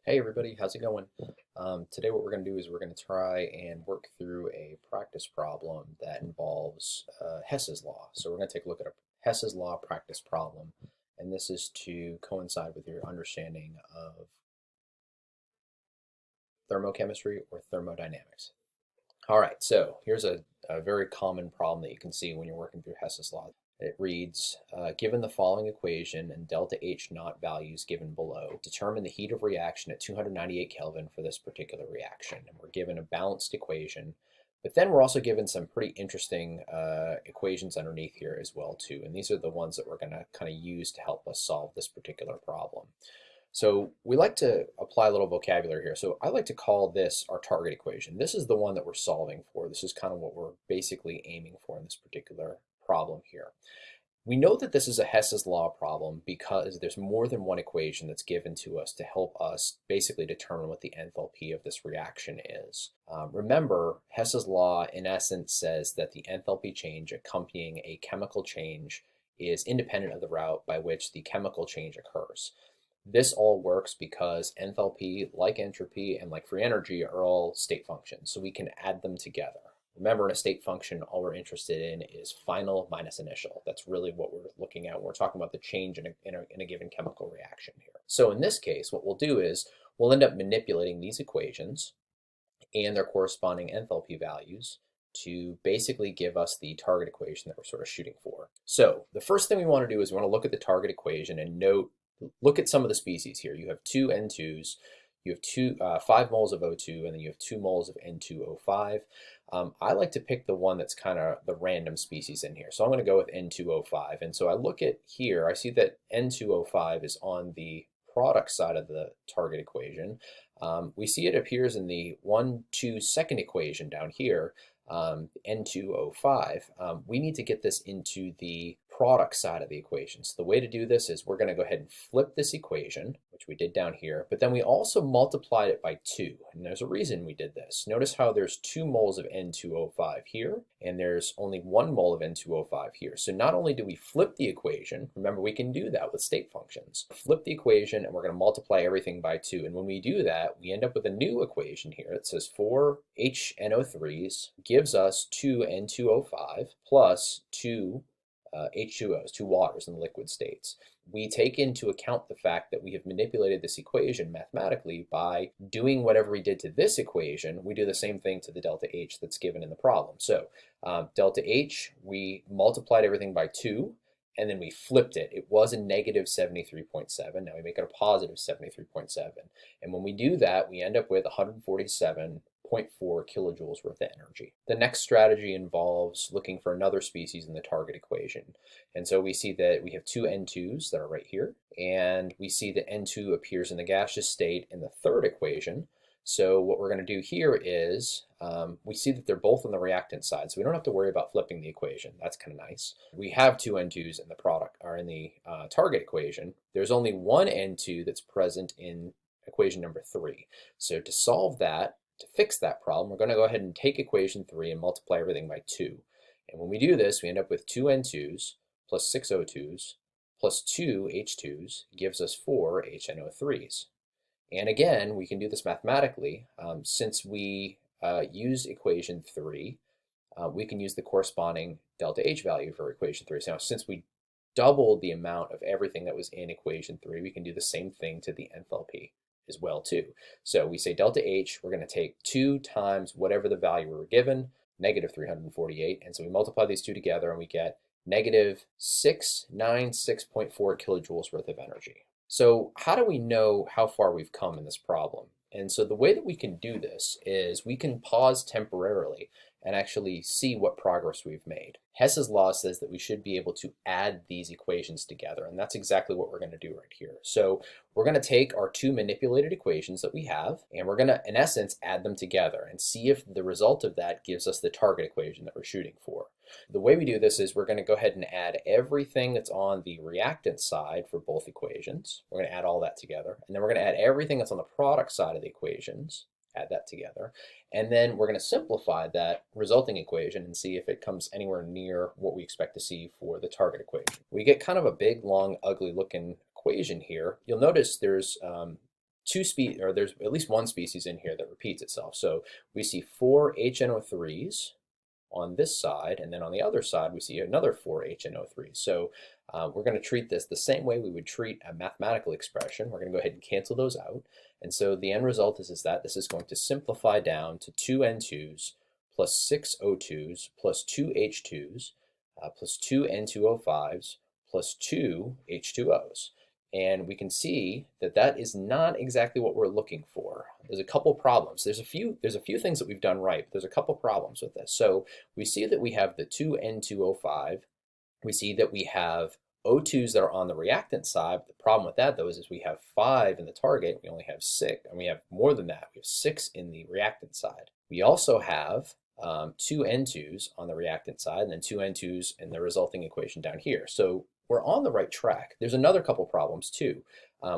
Hey everybody, how's it going? Today what we're going to do is we're going to try and work through a practice problem that involves Hess's law. So we're going to take a look at a Hess's law practice problem, and this is to coincide with your understanding of thermochemistry or thermodynamics. All right, so here's a very common problem that you can see when you're working through Hess's law. It reads, given the following equation and delta H naught values given below, determine the heat of reaction at 298 Kelvin for this particular reaction. And we're given a balanced equation, but then we're also given some pretty interesting equations underneath here as well too. And these are the ones that we're going to kind of use to help us solve this particular problem. So we like to apply a little vocabulary here. So I like to call this our target equation. This is the one that we're solving for. This is kind of what we're basically aiming for in this particular problem here. We know that this is a Hess's law problem because there's more than one equation that's given to us to help us basically determine what the enthalpy of this reaction is. Remember, Hess's law in essence says that the enthalpy change accompanying a chemical change is independent of the route by which the chemical change occurs. This all works because enthalpy, like entropy, and like free energy are all state functions, so we can add them together. Remember, in a state function, all we're interested in is final minus initial. That's really what we're looking at when we're talking about the change in a given chemical reaction here. So in this case, what we'll do is we'll end up manipulating these equations and their corresponding enthalpy values to basically give us the target equation that we're sort of shooting for. So the first thing we want to do is we want to look at the target equation and look at some of the species here. You have two N2s, you have 5 moles of O2, and then you have 2 moles of N2O5. I like to pick the one that's kind of the random species in here. So I'm going to go with N2O5. And so I look at here, I see that N2O5 is on the product side of the target equation. We see it appears in the 1, 2 second equation down here, N2O5. We need to get this into the product side of the equation. So the way to do this is we're going to go ahead and flip this equation, which we did down here, but then we also multiplied it by 2. And there's a reason we did this. Notice how there's 2 moles of N2O5 here, and there's only 1 mole of N2O5 here. So not only do we flip the equation, remember we can do that with state functions. Flip the equation and we're going to multiply everything by 2. And when we do that, we end up with a new equation here. It says 4 HNO3s gives us 2 N2O5 plus 2 H2Os, 2 waters in the liquid states. We take into account the fact that we have manipulated this equation mathematically by doing whatever we did to this equation. We do the same thing to the delta H that's given in the problem. So delta H, we multiplied everything by 2, and then we flipped it. It was a negative 73.7. Now we make it a positive 73.7. And when we do that, we end up with 147.4 kilojoules worth of energy. The next strategy involves looking for another species in the target equation. And so we see that we have 2 N2s that are right here, and we see that N2 appears in the gaseous state in the third equation. So what we're going to do here is we see that they're both on the reactant side, so we don't have to worry about flipping the equation. That's kind of nice. We have 2 N2s in the product or in the target equation. There's only 1 N2 that's present in equation number 3. So to solve that, to fix that problem, we're going to go ahead and take equation 3 and multiply everything by 2. And when we do this, we end up with 2 N2s plus 6 O2s plus 2 H2s gives us 4 HNO3s. And again, we can do this mathematically. Since we use equation 3, we can use the corresponding delta H value for equation 3. So now, since we doubled the amount of everything that was in equation 3, we can do the same thing to the enthalpy as well too. So we say delta H, we're going to take 2 times whatever the value we were given, negative 348, and so we multiply these two together and we get negative 696.4 kilojoules worth of energy. So how do we know how far we've come in this problem? And so the way that we can do this is we can pause temporarily and actually see what progress we've made. Hess's law says that we should be able to add these equations together, and that's exactly what we're going to do right here. So we're going to take our 2 manipulated equations that we have, and we're going to, in essence, add them together and see if the result of that gives us the target equation that we're shooting for. The way we do this is we're going to go ahead and add everything that's on the reactant side for both equations. We're going to add all that together, and then we're going to add everything that's on the product side of the equations, add that together, and then we're going to simplify that resulting equation and see if it comes anywhere near what we expect to see for the target equation. We get kind of a big, long, ugly looking equation here. You'll notice there's there's at least one species in here that repeats itself. So we see 4 HNO3s on this side, and then on the other side we see another 4 HNO3s. So we're going to treat this the same way we would treat a mathematical expression. We're going to go ahead and cancel those out. And so the end result is that this is going to simplify down to 2 N2s plus 6 O2s plus 2 H2s plus 2 N2O5s plus 2 H2Os. And we can see that that is not exactly what we're looking for. There's a couple problems. There's a few things that we've done right, but there's a couple problems with this. So we see that we have the 2N2O5. We see that we have O2s that are on the reactant side. But the problem with that, though, is we have 5 in the target. We only have 6, and we have more than that. We have 6 in the reactant side. We also have 2 N2s on the reactant side, and then 2 N2s in the resulting equation down here. So we're on the right track. There's another couple problems too.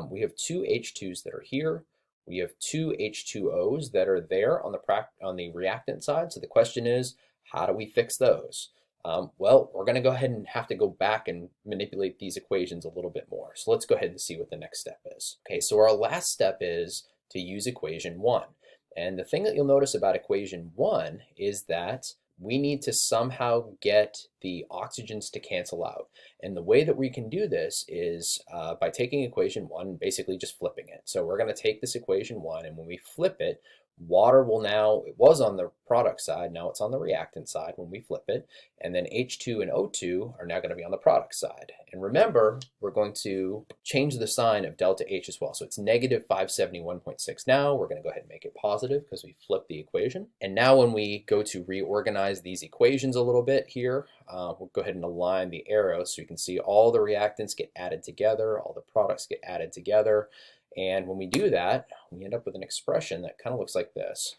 We have 2 H2s that are here. We have 2 H2Os that are there on the reactant side. So the question is, how do we fix those? Well, we're going to go ahead and have to go back and manipulate these equations a little bit more. So let's go ahead and see what the next step is. Okay, so our last step is to use equation 1. And the thing that you'll notice about equation 1 is that we need to somehow get the oxygens to cancel out. And the way that we can do this is by taking equation 1, basically just flipping it. So we're going to take this equation 1, and when we flip it, water will now, it was on the product side, now it's on the reactant side when we flip it, and then H2 and O2 are now going to be on the product side. And remember, we're going to change the sign of delta H as well. So it's negative 571.6 now. We're going to go ahead and make it positive because we flipped the equation. And now when we go to reorganize these equations a little bit here, we'll go ahead and align the arrows so you can see all the reactants get added together, all the products get added together. And when we do that, we end up with an expression that kind of looks like this.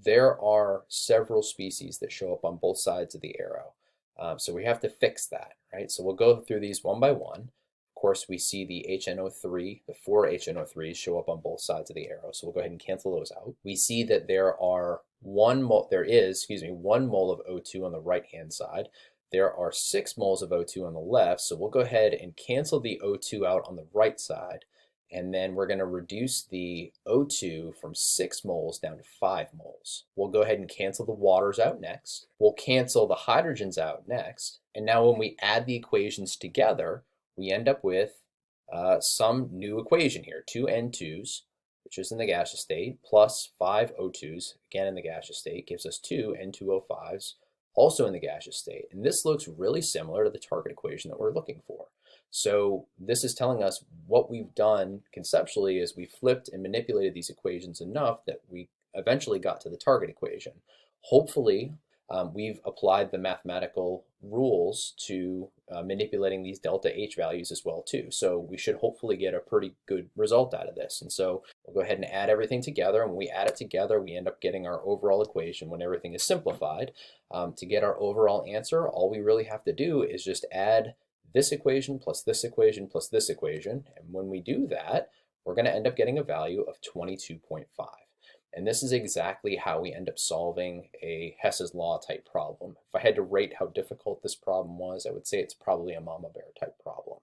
There are several species that show up on both sides of the arrow. So we have to fix that, right? So we'll go through these one by one. Of course, we see the HNO3, the 4 HNO3s show up on both sides of the arrow. So we'll go ahead and cancel those out. We see that there is 1 mole of O2 on the right-hand side. There are 6 moles of O2 on the left. So we'll go ahead and cancel the O2 out on the right side. And then we're going to reduce the O2 from 6 moles down to 5 moles. We'll go ahead and cancel the waters out next. We'll cancel the hydrogens out next. And now when we add the equations together, we end up with some new equation here. 2 N2s, which is in the gaseous state, plus 5 O2s, again in the gaseous state, gives us 2 N2O5s, also in the gaseous state. And this looks really similar to the target equation that we're looking for. So this is telling us what we've done conceptually is we flipped and manipulated these equations enough that we eventually got to the target equation. Hopefully, we've applied the mathematical rules to manipulating these delta H values as well too. So we should hopefully get a pretty good result out of this. And so we'll go ahead and add everything together. And when we add it together, we end up getting our overall equation when everything is simplified. To get our overall answer, all we really have to do is just add this equation plus this equation plus this equation. And when we do that, we're going to end up getting a value of 22.5. And this is exactly how we end up solving a Hess's law type problem. If I had to rate how difficult this problem was, I would say it's probably a mama bear type problem.